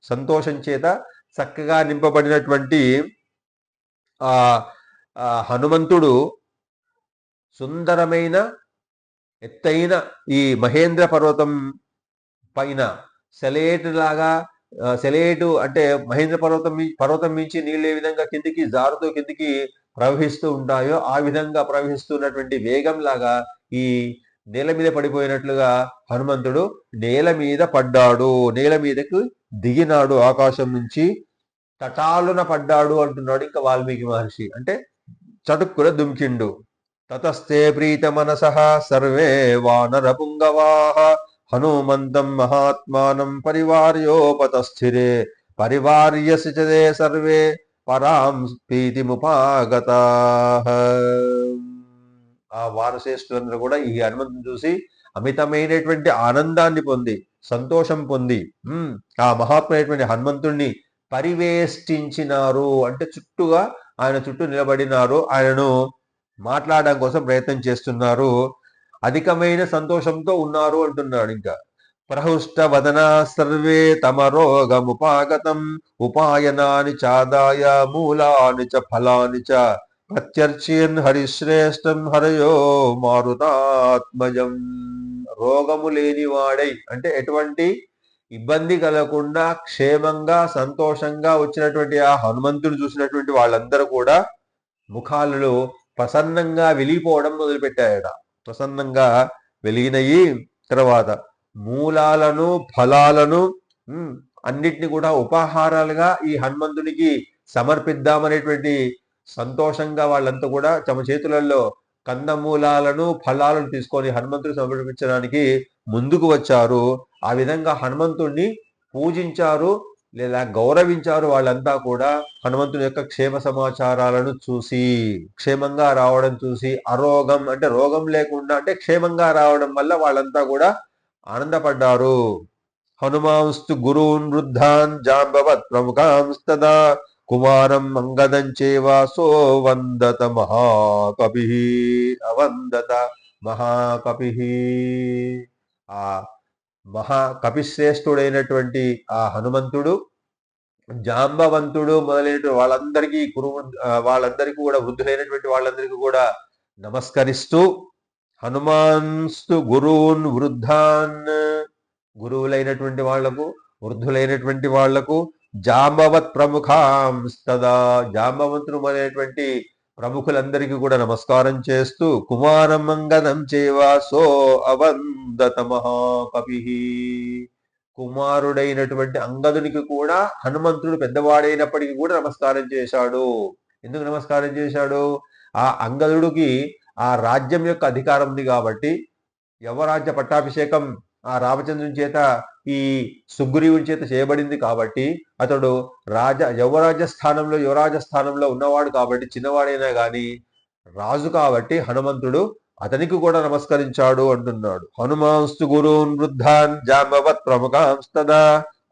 సంతోషం చేత చక్కగా నింపబడినటువంటి ఆ హనుమంతుడు సుందరమైన ఎత్తైన ఈ మహేంద్ర పర్వతం పైన సెలేటు అంటే మహేంద్ర పర్వతం మించి నీళ్ళు ఏ విధంగా కిందికి జారుతూ కిందికి ప్రవహిస్తూ ఉంటాయో ఆ విధంగా ప్రవహిస్తున్నటువంటి వేగం లాగా ఈ నేల మీద పడిపోయినట్లుగా హనుమంతుడు నేల మీద పడ్డాడు. నేల మీదకు దిగినాడు, ఆకాశం నుంచి తటాలున పడ్డాడు అంటున్నాడు ఇంకా వాల్మీకి మహర్షి. అంటే చటుక్కున దుమికిండు. తతస్తే ప్రీత మనసః సర్వే వానర పుంగవాః హనుమంతం మహాత్మానం పరివార్యోపతస్థిరే పరివార్యసి చ తే సర్వే పరాం ప్రీతిముపాగతాః. ఆ వానశ్రేష్ఠులందరూ కూడా ఈ హనుమంతుని చూసి అమితమైనటువంటి ఆనందాన్ని పొంది సంతోషం పొంది ఆ మహాత్మైనటువంటి హనుమంతుణ్ణి పరివేష్టించినారు. అంటే చుట్టూగా ఆయన చుట్టూ నిలబడినారు, ఆయనను మాట్లాడడం కోసం ప్రయత్నం చేస్తున్నారు, అధికమైన సంతోషంతో ఉన్నారు అంటున్నాడు. ఇంకా ప్రహృష్ట వదనా సర్వే తమ రోగముపాగతం ఉపాయనాని చాదాయ మూలాని చ ఫలాని చ ప్రత్యర్చయన్ హరిశ్రేష్టం హరయో మారుతాత్మజం. రోగము లేనివాడై అంటే ఎటువంటి ఇబ్బంది కలగకుండా క్షేమంగా సంతోషంగా వచ్చినటువంటి ఆ హనుమంతుడు చూసినటువంటి వాళ్ళందరూ కూడా ముఖాలలో ప్రసన్నంగా వెలిగిపోవడం మొదలుపెట్టాయట. ప్రసన్నంగా వెలిగినయి. తర్వాత మూలాలను ఫలాలను అన్నిటిని కూడా ఉపాహారాలుగా ఈ హనుమంతునికి సమర్పిద్దామనేటువంటి సంతోషంగా వాళ్ళంతా కూడా తమ చేతులలో కందమూలాలను ఫలాలను తీసుకొని హనుమంతుడికి సమర్పించడానికి ముందుకు వచ్చారు. ఆ విధంగా హనుమంతుడిని పూజించారు లేదా గౌరవించారు వాళ్ళంతా కూడా. హనుమంతుని యొక్క క్షేమ సమాచారాలను చూసి క్షేమంగా రావడం చూసి అరోగం అంటే రోగం లేకుండా అంటే క్షేమంగా రావడం వల్ల వాళ్ళంతా కూడా ఆనందపడ్డారు. హనుమాంస్తు గురూన్ వృద్ధాన్ జాంబవత్ ప్రముఖాంస్తదా కుమారం అంగదం చేవాసో వందత మహాకపి అవందత మహాకపి. ఆ మహాకపిశ్రేష్ఠుడైనటువంటి ఆ హనుమంతుడు జాంబవంతుడు మొదలైన వాళ్ళందరికీ కూడా వృద్ధులైనటువంటి వాళ్ళందరికీ కూడా నమస్కరిస్తూ హనుమాన్స్తు గురూన్ వృద్ధాన్ గురువులైనటువంటి వాళ్లకు వృద్ధులైనటువంటి వాళ్లకు జాంబవత్ ప్రముఖాంస్తదా జాంబవంతుడు మొదలైనటువంటి ప్రముఖులందరికీ కూడా నమస్కారం చేస్తూ కుమారం అంగదం చేవాసో అవందత మహాకపి. కుమారుడైనటువంటి అంగదునికి కూడా హనుమంతుడు పెద్దవాడైనప్పటికీ కూడా నమస్కారం చేశాడు. ఎందుకు నమస్కారం చేశాడు? ఆ అంగదుడికి ఆ రాజ్యం యొక్క అధికారం ఉంది కాబట్టి యవరాజ్య పట్టాభిషేకం ఆ రామచంద్రుని చేత ఈ సుగ్రీవుని చేత చేయబడింది కాబట్టి అతడు యువరాజ స్థానంలో ఉన్నవాడు కాబట్టి చిన్నవాడైనా గాని రాజు కాబట్టి హనుమంతుడు అతనికి కూడా నమస్కరించాడు అంటున్నాడు. హనుమాంస్తు గురూన్ వృద్ధాన్ జాంబవత్ ప్రముఖాంస్తదా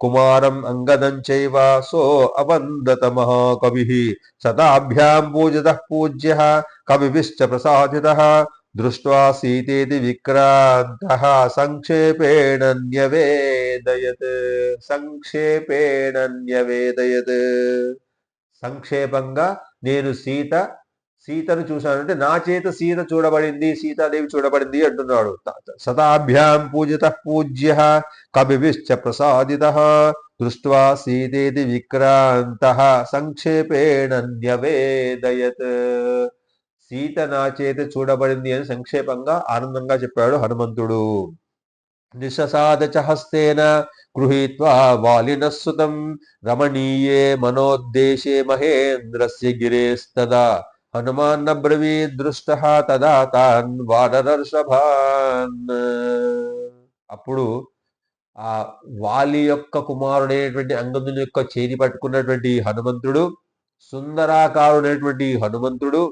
కుమారం అంగదం చైవ సో అవందత మహాకవిః శతాభ్యాం పూజితః పూజ్యః కవిభిశ్చ ప్రసాదితః దృష్ట్వా సీతేతి విక్రాంతః సంక్షేపేణ న్యవేదయత్. సంక్షేపేణ న్యవేదయత్. సంక్షేపంగా నేను సీతను చూశానంటే నా చేత సీత చూడబడింది, సీతాదేవి చూడబడింది అంటున్నాడు. శతాభ్యాం పూజితః పూజ్యః కవిభిశ్చ ప్రసాదితః దృష్ట్వా సీతేతి విక్రాంతః సంక్షేపేణ న్యవేదయత్. సీత నా చేత చూడబడింది అని సంక్షేపంగా ఆనందంగా చెప్పాడు హనుమంతుడు. నిశసాద చ హస్తేన గృహీత్వా వాలినః సుతం రమణీయే మనోద్దేశే మహేంద్రస్య గిరేస్తదా హనుమాన్నబ్రవీద్ దృష్టః తదా తాన్ వానరర్షభాన్. అప్పుడు ఆ వాలి యొక్క కుమారుడైనటువంటి అంగదుని యొక్క చేతి పట్టుకున్నటువంటి హనుమంతుడు, సుందరాకారుడైనటువంటి హనుమంతుడు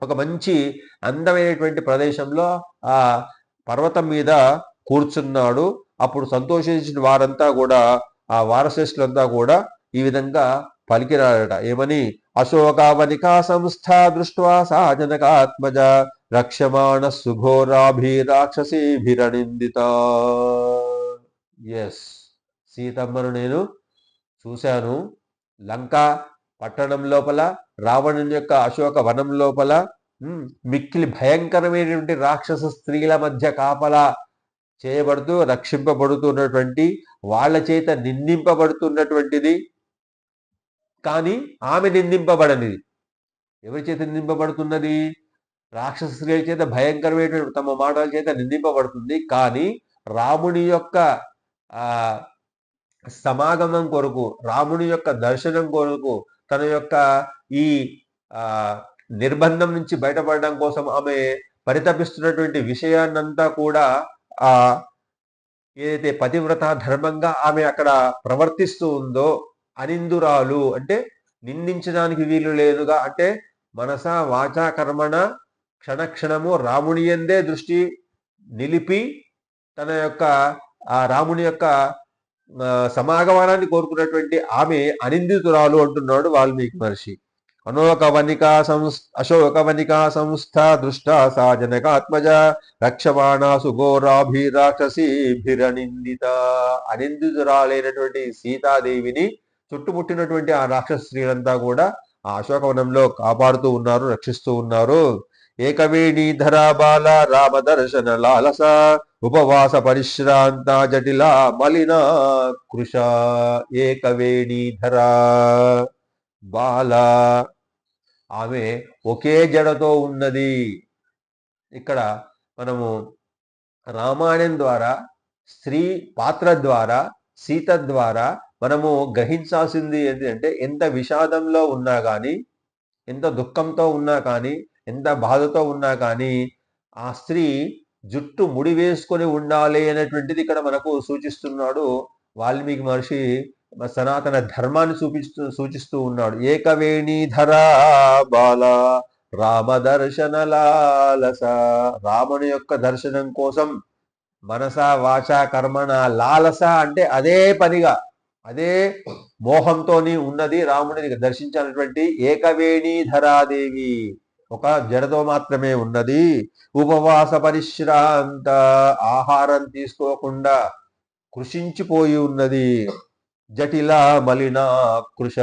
ఒక మంచి అందమైనటువంటి ప్రదేశంలో ఆ పర్వతం మీద కూర్చున్నాడు. అప్పుడు సంతోషించిన వారంతా కూడా, ఆ వారశ్రేష్ఠులంతా కూడా ఈ విధంగా పలికినారట. ఏమని? అశోకావనికా సంస్థ దృష్ట్వా సా జనకాత్మజ రక్షమాణ సుఘోరాభిరాక్షసీభిరనిందిత. ఎస్, సీతమ్మను నేను చూశాను. లంకా పట్టణం లోపల, రావణుని యొక్క అశోక వనం లోపల మిక్కిలి భయంకరమైనటువంటి రాక్షస స్త్రీల మధ్య కాపలా చేయబడుతూ రక్షింపబడుతున్నటువంటి, వాళ్ళ చేత నిందింపబడుతున్నటువంటిది. కానీ ఆమె నిందింపబడనిది. ఎవరి చేత నిందింపబడుతున్నది? రాక్షస స్త్రీల చేత భయంకరమైనటువంటి తమ మాటల చేత నిందింపబడుతుంది. కానీ రాముని యొక్క సమాగమం కొరకు, రాముని యొక్క దర్శనం కొరకు, తన యొక్క ఈ నిర్బంధం నుంచి బయటపడడం కోసం ఆమె పరితపిస్తున్నటువంటి విషయాన్నంతా కూడా ఏదైతే పతివ్రత ధర్మంగా ఆమె అక్కడ ప్రవర్తిస్తూ ఉందో, అనిందురాలు అంటే నిందించడానికి వీలు లేదుగా, అంటే మనస వాచా కర్మణ క్షణక్షణము రాముని యందే దృష్టి నిలిపి తన యొక్క ఆ రాముని యొక్క సమాగమనాన్ని కోరుకున్నటువంటి ఆమె అనిందితురాలు అంటున్నాడు వాల్మీకి మహర్షి. అశోకవనికా సంస్థ దృష్టా సా జనకాత్మజ రక్షమాణాసు ఘోరాభిరాక్షసీభిరనిందిత. అనిందితురాలైనటువంటి సీతాదేవిని చుట్టుముట్టినటువంటి ఆ రాక్షస స్త్రీలంతా కూడా ఆ అశోకవనంలో కాపాడుతూ ఉన్నారు, రక్షిస్తూ ఉన్నారు. ఏకవేణీధరా బాల రామదర్శన లాలస ఉపవాస పరిశ్రాంత జటిల మలిన కృష. ఏకవేణీధరా బాల, ఆమె ఒకే జడతో ఉన్నది. ఇక్కడ మనము రామాయణం ద్వారా, స్త్రీ పాత్ర ద్వారా, సీత ద్వారా మనము గ్రహించాల్సింది ఏంటంటే, ఎంత విషాదంలో ఉన్నా కానీ, ఎంత దుఃఖంతో ఉన్నా కానీ, ఎంత బాధతో ఉన్నా కానీ ఆ స్త్రీ జుట్టు ముడి వేసుకొని ఉండాలి అనేటువంటిది ఇక్కడ మనకు సూచిస్తున్నాడు వాల్మీకి మహర్షి. సనాతన ధర్మాన్ని సూచిస్తూ ఉన్నాడు. ఏకవేణీధరా బాల రామదర్శన లాలస. రాముని యొక్క దర్శనం కోసం మనస వాచ కర్మణ లాలస అంటే అదే పనిగా, అదే మోహంతోని ఉన్నది రాముడిని దర్శించాలన్నటువంటి ఏకవేణీధరాదేవి. ఒక జడతో మాత్రమే ఉన్నది. ఉపవాస పరిశ్రాంత, ఆహారం తీసుకోకుండా కృషించిపోయి ఉన్నది. జటిల మలిన కృష,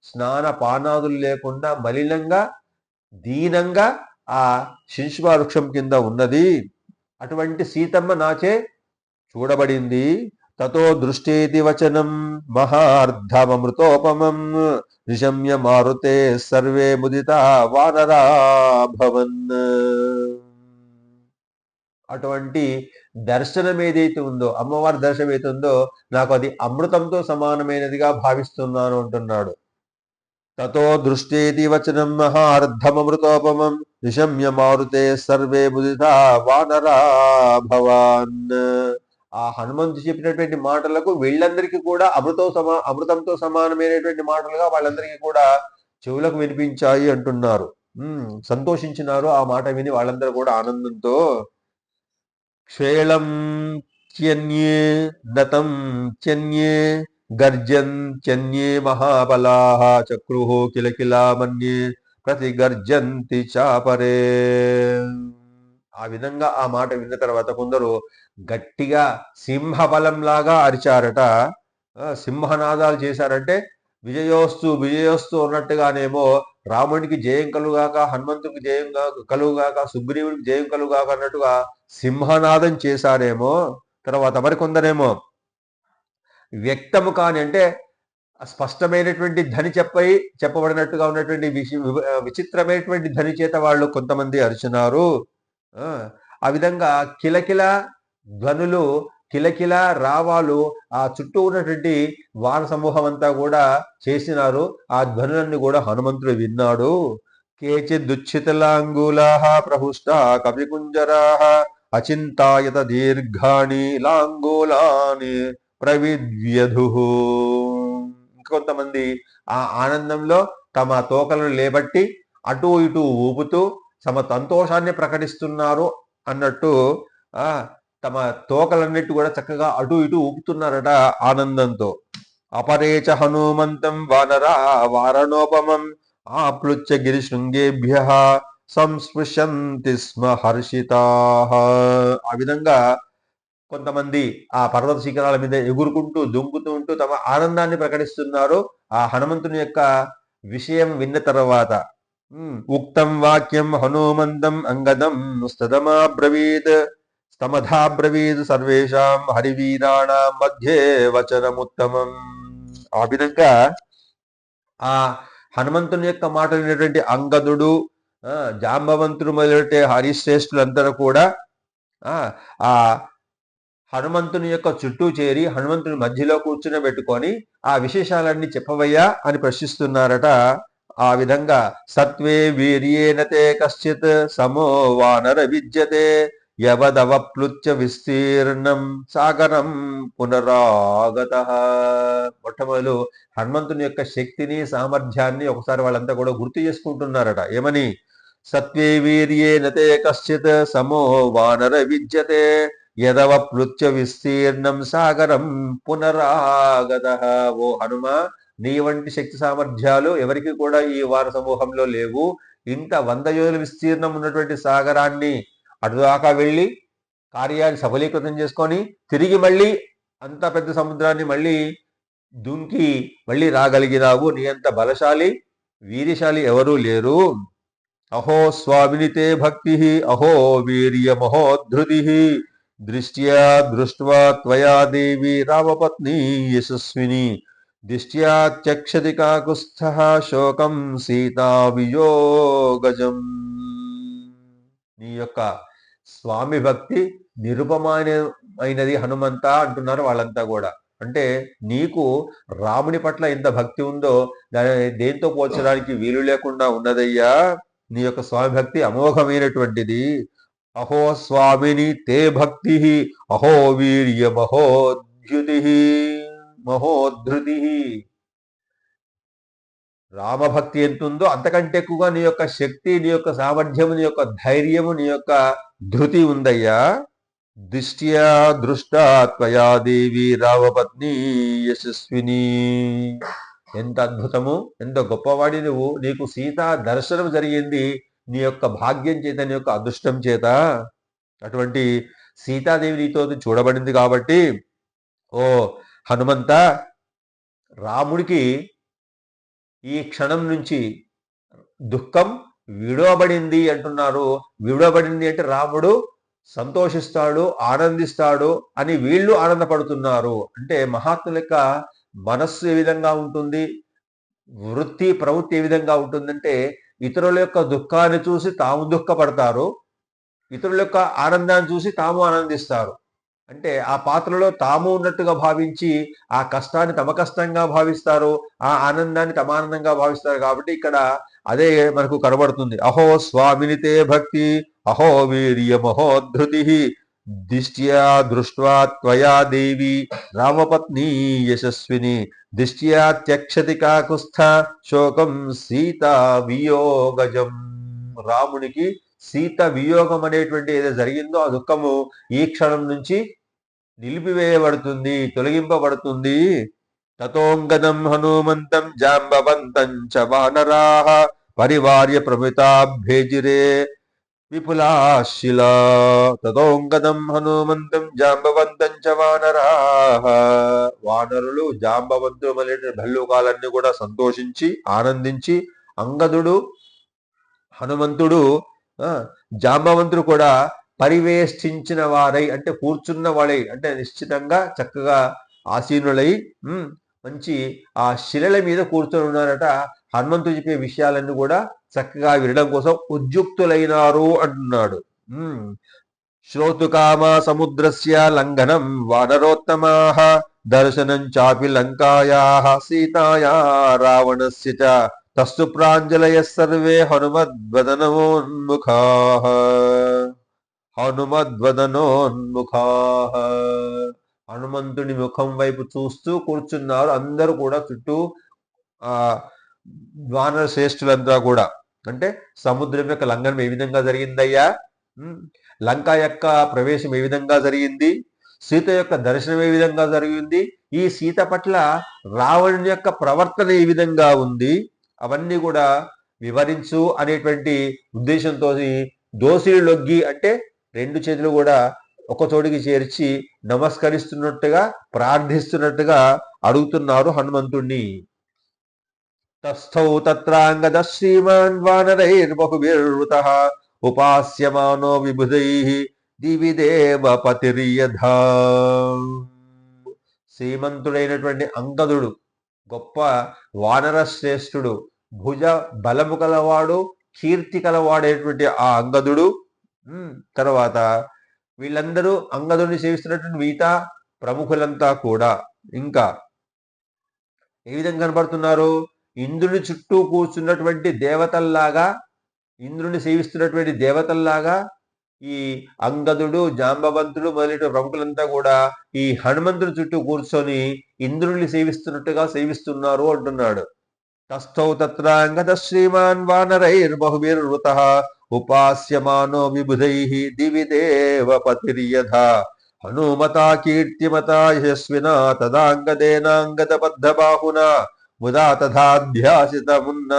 స్నాన పానాదులు లేకుండా మలినంగా దీనంగా ఆ శింశుభ వృక్షం కింద ఉన్నది. అటువంటి సీతమ్మ నాచే చూడబడింది. తతో దృష్టేతి వచనం మహార్ధమృతోపమం నిశమ్య మారుతే సర్వే ముదిత వానరా భవన్. అటువంటి దర్శనం ఏదైతే ఉందో, అమ్మవారి దర్శనం ఏదైతే ఉందో, నాకు అది అమృతంతో సమానమైనదిగా భావిస్తున్నాను అంటున్నాడు. తతో దృష్టేతి వచనం మహార్ధమృతోపమం నిశమ్య మారుతే సర్వే ముదిత వానరా భవాన్. ఆ హనుమంతు చెప్పినటువంటి మాటలకు వీళ్ళందరికీ కూడా అమృతంతో సమానమైనటువంటి మాటలుగా వాళ్ళందరికీ కూడా చెవులకు వినిపించాయి అంటున్నారు. సంతోషించినారు ఆ మాట విని వాళ్ళందరూ కూడా ఆనందంతో. క్షేళం త్యన్యే నతం త్యన్యే గర్జన్త్యన్యే మహాబలాః చక్రుః కిల కిలా మన్యే ప్రతిగర్జంతి చాపరే. ఆ విధంగా ఆ మాట విన్న తర్వాత కొందరు గట్టిగా సింహబలంలాగా అరిచారట. సింహనాదాలు చేశారంటే విజయోస్తు విజయోస్తు అన్నట్టుగానేమో రాముడికి జయం కలుగాక, హనుమంతుడికి జయం కలుగాక, సుగ్రీవుడికి జయం కలుగాక అన్నట్టుగా సింహనాదం చేశారేమో. తర్వాత మరికొందరేమో వ్యక్తము కాని అంటే స్పష్టమైనటువంటి ధ్వని చెప్పబడినట్టుగా ఉన్నటువంటి విచిత్రమైనటువంటి ధ్వని చేత వాళ్ళు కొంతమంది అరిచినారు. ఆ విధంగా కిలకిల ధ్వనులు, కిలకిల రావాలు ఆ చుట్టూ ఉన్నటువంటి వాన సమూహం అంతా కూడా చేసినారు. ఆ ధ్వనులన్నీ కూడా హనుమంతుడు విన్నాడు. కేచిదుచ్చితలాంగులాః ప్రహుష్టా కవికుంజరాః అచింతాయత దీర్ఘాణి లాంగూలాని ప్రవిద్వ్యధుః. ఇంకొంతమంది ఆ ఆనందంలో తమ తోకలను లేబట్టి అటు ఇటు ఊపుతూ తమ సంతోషాన్ని ప్రకటిస్తున్నారు అన్నట్టు తమ తోకలన్నిటి కూడా చక్కగా అటు ఇటు ఊపుతున్నారట ఆనందంతో. అపరేచ హనుమంతం వానరా వారణోపమం ఆప్లుచ్య గిరి శృంగేభ్య సంస్పృశంతి స్మ హర్షితాః. ఆ విధంగా కొంతమంది ఆ పర్వత శిఖరాల మీద ఎగురుకుంటూ దుంకుతూ ఉంటూ తమ ఆనందాన్ని ప్రకటిస్తున్నారు ఆ హనుమంతుని యొక్క విషయం విన్న తర్వాత. ఉక్తం వాక్యం హనుమంతం అంగదం స్తమధాబ్రవీద్ సర్వేషాం హరివీరాణం మధ్యే వచనముత్తమం. ఆ విధంగా ఆ హనుమంతుని యొక్క మాట విన్నటువంటి అంగదుడు, జాంబవంతుడు మొదలెట్టే హరిశ్రేష్ఠులందరూ కూడా ఆ హనుమంతుని యొక్క చుట్టూ చేరి హనుమంతుని మధ్యలో కూర్చునబెట్టుకొని ఆ విశేషాలన్నీ చెప్పవయ్యా అని ప్రశ్నిస్తున్నారట. ఆ విధంగా సత్వే వీర్యేనతే కశ్చిత్ సమో వానర విద్యతే యవదవప్లుత్య విస్తీర్ణం సాగరం పునరాగత. మొట్టమొదలు హనుమంతుని యొక్క శక్తిని సామర్థ్యాన్ని ఒకసారి వాళ్ళంతా కూడా గుర్తు చేసుకుంటున్నారట. ఏమని? సత్వే వీర్యేనతే కశ్చిత్ సమో వానర విద్యతే యదవప్లుత్య విస్తీర్ణం సాగరం పునరాగత. ఓ హనుమ, నీ వంటి శక్తి సామర్థ్యాలు ఎవరికి కూడా ఈ వార సమూహంలో లేవు. ఇంత 100 యోజుల విస్తీర్ణం ఉన్నటువంటి సాగరాన్ని అటుదాకా వెళ్ళి కార్యాన్ని సఫలీకృతం చేసుకొని తిరిగి మళ్ళీ అంత పెద్ద సముద్రాన్ని మళ్ళీ దుంకి మళ్ళీ రాగలిగినావు. నీ అంత బలశాలి వీర్యశాలి ఎవరూ లేరు. అహో స్వామినితే భక్తి అహో వీర్యమహోద్ధృతి దృష్ట్యా దృష్ట్వా త్వయా దేవి రామపత్ని యశస్విని దిష్ట్యా త్యక్షతి కాకుస్థః శోకం సీతా వియోగజం. నీ యొక్క స్వామి భక్తి నిరుపమైనది హనుమంత అంటున్నారు వాళ్ళంతా కూడా. అంటే నీకు రాముని పట్ల ఎంత భక్తి ఉందో దాని దేంతో పోల్చడానికి వీలు లేకుండా ఉన్నదయ్యా. నీ యొక్క స్వామి భక్తి అమోఘమైనటువంటిది. అహో స్వామిని తే భక్తి అహో వీర్య మహోద్ధృతి. రామభక్తి ఎంతుందో అంతకంటే ఎక్కువగా నీ యొక్క శక్తి, నీ యొక్క సామర్థ్యము, నీ యొక్క ధైర్యము, నీ యొక్క ధృతి ఉందయ్యా. దృష్ట్యా దృష్టా త్వయా దేవి రామపత్ని యశస్విని. ఎంత అద్భుతము, ఎంత గొప్పవాడి నువ్వు. నీకు సీతా దర్శనం జరిగింది నీ యొక్క భాగ్యం చేత, నీ యొక్క అదృష్టం చేత. అటువంటి సీతాదేవి నీతో చూడబడింది కాబట్టి ఓ హనుమంత, రాముడికి ఈ క్షణం నుంచి దుఃఖం విడవబడింది అంటున్నారు. విడవబడింది అంటే రాముడు సంతోషిస్తాడు, ఆనందిస్తాడు అని వీళ్ళు ఆనందపడుతున్నారు. అంటే మహాత్ముల యొక్క మనస్సు ఏ విధంగా ఉంటుంది, వృత్తి ప్రవృత్తి ఏ విధంగా ఉంటుందంటే ఇతరుల యొక్క దుఃఖాన్ని చూసి తాము దుఃఖపడతారు, ఇతరుల యొక్క ఆనందాన్ని చూసి తాము ఆనందిస్తారు. అంటే ఆ పాత్రలో తాము ఉన్నట్టుగా భావించి ఆ కష్టాన్ని తమ కష్టంగా భావిస్తారు, ఆ ఆనందాన్ని తమ ఆనందంగా భావిస్తారు. కాబట్టి ఇక్కడ అదే మనకు కనబడుతుంది. అహో స్వామినితే భక్తి అహో వీర్య మహోద్ధృతి దిష్ట్యా దృష్ట్వా త్వయా దేవి రామపత్ని యశస్విని దిష్ట్యా త్యక్షతి కాకుస్థ శోకం సీతా వియోగజం. రామునికి సీత వియోగం అనేటువంటి ఏదో జరిగిందో ఆ దుఃఖము ఈ క్షణం నుంచి నిలిపివేయబడుతుంది, తొలగింపబడుతుంది. తతోంగదం హనుమంతం జాంబవంతం చ వానరాః పరివార్య ప్రమితాభ్యేజిరే విపులాశిలా. తతోంగదం హనుమంతం జాంబవంతం చ వానరాః. వానరులు జాంబవంతులు మొదలైన భల్లూకాలన్నీ కూడా సంతోషించి ఆనందించి, అంగదుడు హనుమంతుడు జాంబవంతుడు కూడా పరివేష్టించిన వారై అంటే కూర్చున్న వాడై అంటే నిశ్చితంగా చక్కగా ఆసీనులై మంచి ఆ శిలల మీద కూర్చొని ఉన్నారట. హనుమంతుడు చెప్పే విషయాలన్నీ కూడా చక్కగా వినడం కోసం ఉద్యుక్తులైనారు అంటున్నాడు. శ్రోతుకామ సముద్రస్య లంఘనం వానరోత్తమాః దర్శనం చాపి లంకాయాః సీతాయా రావణస్య చ తస్సు ప్రాంజలయః సర్వే హనుమద్వదనోన్ముఖాః. హనుమద్వదనోన్ముఖాః. హనుమంతుని ముఖం వైపు చూస్తూ కూర్చున్నారు అందరూ కూడా చుట్టూ. వానర శ్రేష్ఠులంతా కూడా అంటే సముద్రం యొక్క లంఘనం ఏ విధంగా జరిగిందయ్యా, లంక యొక్క ప్రవేశం ఏ విధంగా జరిగింది, సీత యొక్క దర్శనం ఏ విధంగా జరిగింది, ఈ సీత పట్ల రావణుని యొక్క ప్రవర్తన ఏ విధంగా ఉంది, అవన్నీ కూడా వివరించు అనేటువంటి ఉద్దేశంతో దోసిలి లొగ్గి అంటే రెండు చేతులు కూడా ఒక చోటికి చేర్చి నమస్కరిస్తున్నట్టుగా ప్రార్థిస్తున్నట్టుగా అడుగుతున్నారు హనుమంతుణ్ణి. తస్థౌ తత్రాంగద శ్రీమాన్ వానరైర్బహుభిర్వృతః ఉపాస్యమానో విబుధైః దివి దేవపతిర్యథా. శ్రీమంతుడైనటువంటి అంగదుడు గొప్ప వానర శ్రేష్ఠుడు, భుజ బలము కలవాడు, కీర్తి కలవాడైనటువంటి ఆ అంగదుడు. తర్వాత వీళ్ళందరూ అంగదుడిని సేవిస్తున్నటువంటి మిగతా ప్రముఖులంతా కూడా ఇంకా ఏ విధంగా కనబడుతున్నారు, ఇంద్రుని చుట్టూ కూర్చున్నటువంటి దేవతల్లాగా, ఇంద్రుని సేవిస్తున్నటువంటి దేవతల్లాగా ఈ అంగదుడు జాంబవంతుడు మొదలైన ప్రముఖులంతా కూడా ఈ హనుమంతుడి చుట్టూ కూర్చొని ఇంద్రుని సేవిస్తున్నట్టుగా సేవిస్తున్నారు అంటున్నాడు. తస్థౌ తత్రాంగద శ్రీమాన్ వానరైర్బహుభిర్వృతః ఉపాస్యమానో విబుధైః దివి దేవపతిర్యథా హనుమతా కీర్తిమతా యశస్వినా తదాంగదేనాంగద బద్ధబాహునా ముదా తథాధ్యాసితమున్న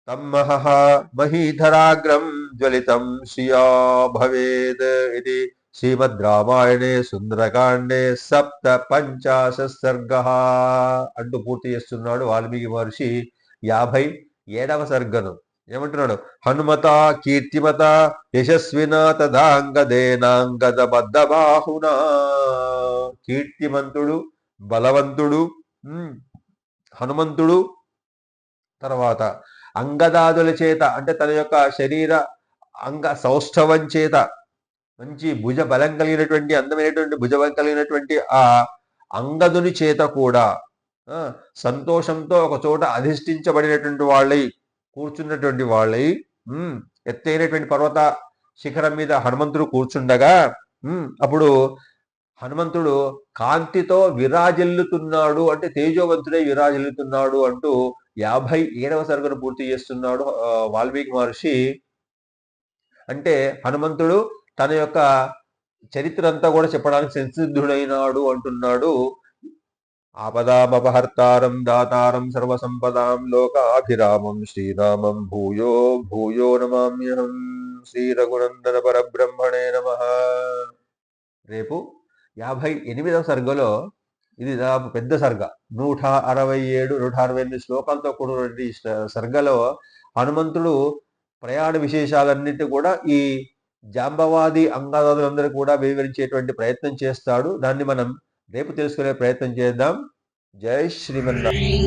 తమ్మహః మహీధరాగ్రం జ్వలితం శ్రియా భవేద్. ఇది శ్రీమద్ రామాయణే సుందరకాండే 57 సర్గః అంటూ పూర్తి చేస్తున్నాడు వాల్మీకి మహర్షి 57వ సర్గను. ఏమంటున్నాడు, హనుమత కీర్తిమత యశస్విన తదాంగదేనాంగద బద్ధబాహునా. కీర్తిమంతుడు, బలవంతుడు హనుమంతుడు, తర్వాత అంగదాదుల చేత అంటే తన యొక్క శరీర అంగ సౌష్ఠవం చేత మంచి భుజ బలం కలిగినటువంటి అందమైనటువంటి భుజబలం కలిగినటువంటి ఆ అంగదుని చేత కూడా సంతోషంతో ఒక చోట అధిష్ఠించబడినటువంటి వాళ్ళై కూర్చున్నటువంటి వాళ్ళై ఎత్తైనటువంటి పర్వత శిఖరం మీద హనుమంతుడు కూర్చుండగా అప్పుడు హనుమంతుడు కాంతితో విరాజిల్లుతున్నాడు అంటే తేజోవంతుడై విరాజిల్లుతున్నాడు అంటూ 57వ సర్గను పూర్తి చేస్తున్నాడు వాల్మీకి మహర్షి. అంటే హనుమంతుడు తన యొక్క చరిత్ర అంతా కూడా చెప్పడానికి సంసిద్ధుడైనాడు అంటున్నాడు. ఆపదామపహర్తారం దాతారం సర్వసంపదాం లోకాభిరామం శ్రీరామం భూయో భూయో నమామ్యహం. శ్రీ రఘునందన పరబ్రహ్మణే నమః. రేపు 58వ సర్గలో, ఇది దాదాపు పెద్ద సర్గ, 167-168 శ్లోకాలతో కూడినటువంటి సర్గలో హనుమంతుడు ప్రయాణ విశేషాలన్నింటి కూడా ఈ జాంబవాది అంగదాదులందరూ కూడా వివరించేటువంటి ప్రయత్నం చేస్తాడు. దాన్ని మనం రేపు తెలుసుకునే ప్రయత్నం చేద్దాం. జై శ్రీమన్నారాయణ.